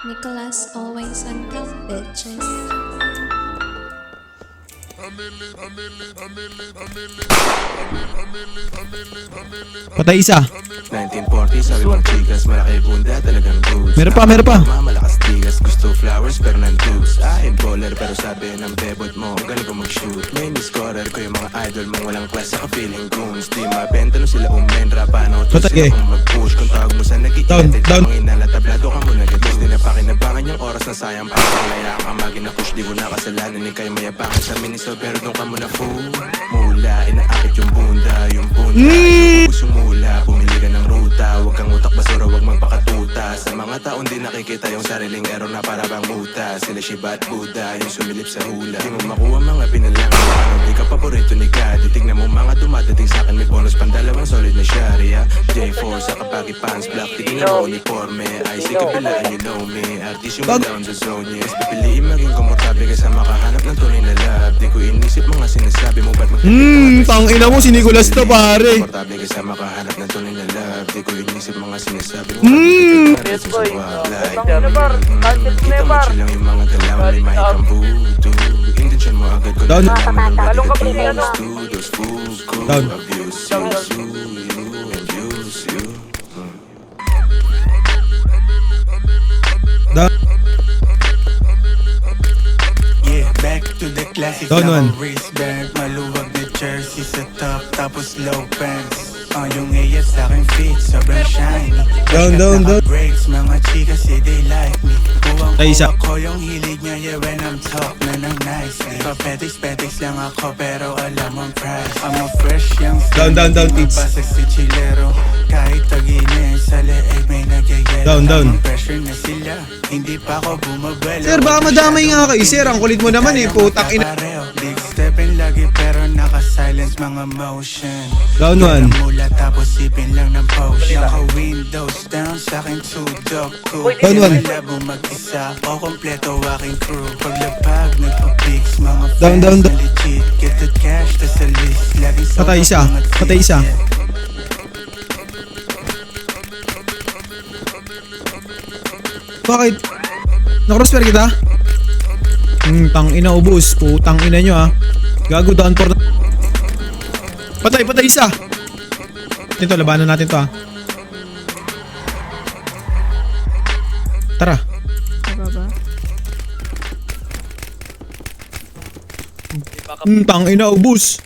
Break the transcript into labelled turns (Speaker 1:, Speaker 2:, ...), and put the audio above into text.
Speaker 1: Nicholas always on top, bitches.
Speaker 2: Patay isa.
Speaker 3: 1940 sabi mong chikas, malaki bunda talagang goods.
Speaker 2: Meron pa.
Speaker 3: Malakas tigas, gusto flowers pero nandus. Ahin bowler pero sabi ng bebot mo, galing ko mag-shoot. Main scorer ko yung mga idol mong walang class, saka feeling goons. Di mabenta no sila umenra, paano to
Speaker 2: Patay.
Speaker 3: sila kung mag-push. Kung tawag mo sa nag-iinatid,
Speaker 2: Down.
Speaker 3: mga inalatablado ka mo nag-guess. Di na pakinabangan yung oras na sayang pa. Kaya ka magina-push, di ko na kasalanan. Ni kayo mayabangan sa miniso pero doon ka muna fool. Mula, inaakit yung bunda. Yung pusong mula, pumili ka ng ruta. Huwag kang utak basura, huwag magpakatuta. Sa mga taon di nakikita yung sariling error na para bang muta. Sila Shiba at Buddha, yung sumilip sa hula. Di mo makuha mga pinalangan, ano di ka paborito ni God. Tignan mo mga dumadating sa akin, may bonus pandalawang solid na sharia. J4 sa kapagi pants, black, tignan mo uniforme. IC kabilaan, you know me. Artist yung down sa zone, yes. Pipiliin maging komportable ka sa makahanap ng tunay na love. Di ko inisip mga sinasabi mo, ba't
Speaker 2: Tangina mo si Nicholas to pare.
Speaker 3: komportable ka sa makahanap ng tunay na love. Di ko inisip mga sinasabi mo.
Speaker 4: Yes, boy. Tangina, bar. Cancel mo na
Speaker 3: Kita
Speaker 4: yan,
Speaker 3: mo
Speaker 4: bar.
Speaker 3: silang yung mga dalaw na may mahikang voodoo. Intensyon mo agad ko
Speaker 2: Down.
Speaker 3: nalaman ng
Speaker 4: Talong ka,
Speaker 3: ready
Speaker 4: pre, ano?
Speaker 3: to those fools who
Speaker 2: Down.
Speaker 3: abuse you and use you.
Speaker 2: Down.
Speaker 5: Yeah, back to the classic
Speaker 2: Down one.
Speaker 5: wristband, maluwag na jersey sa top, tapos low pants. Yung AF sa akin fit, sobrang shiny.
Speaker 2: Down.
Speaker 5: Breaks, mga chika say they like me. Buwang
Speaker 2: Tay isa.
Speaker 5: ko yung hilig niya, yeah, when I'm talk na ng nicely. Papetics lang ako, pero alam ang price. I'm a fresh young
Speaker 2: Down, Pits.
Speaker 5: Mabasa si Chilero, kahit tagine sa leeg may nagyayelo.
Speaker 2: Down.
Speaker 5: Tamang pressure na sila, hindi pa ako bumabalo.
Speaker 2: Sir, baka madamay nga kayo, sir. Ang kulit mo naman eh, putang ina.
Speaker 5: Big stepin lagi pero naka-silence mga motion.
Speaker 2: Down one.
Speaker 5: Mula tapos sipin lang ng potion. Naka-windows down sa'kin tudok ko.
Speaker 2: Down one.
Speaker 5: Malabo mag-isa o kompleto aking crew. Paglapag nagpa-pics mga
Speaker 2: Down.
Speaker 5: fans na legit. Get the cash tas sa list. Laging sold
Speaker 2: Patay
Speaker 5: out
Speaker 2: isa.
Speaker 5: mga
Speaker 2: Patay isa.
Speaker 5: ticket.
Speaker 2: Bakit? Nakrossfire kita? Tang ina ubus. Putang ina nyo ah. Gago down for. Patay isa. Ito, labanan natin to ah. Tara. Tang ina ubus.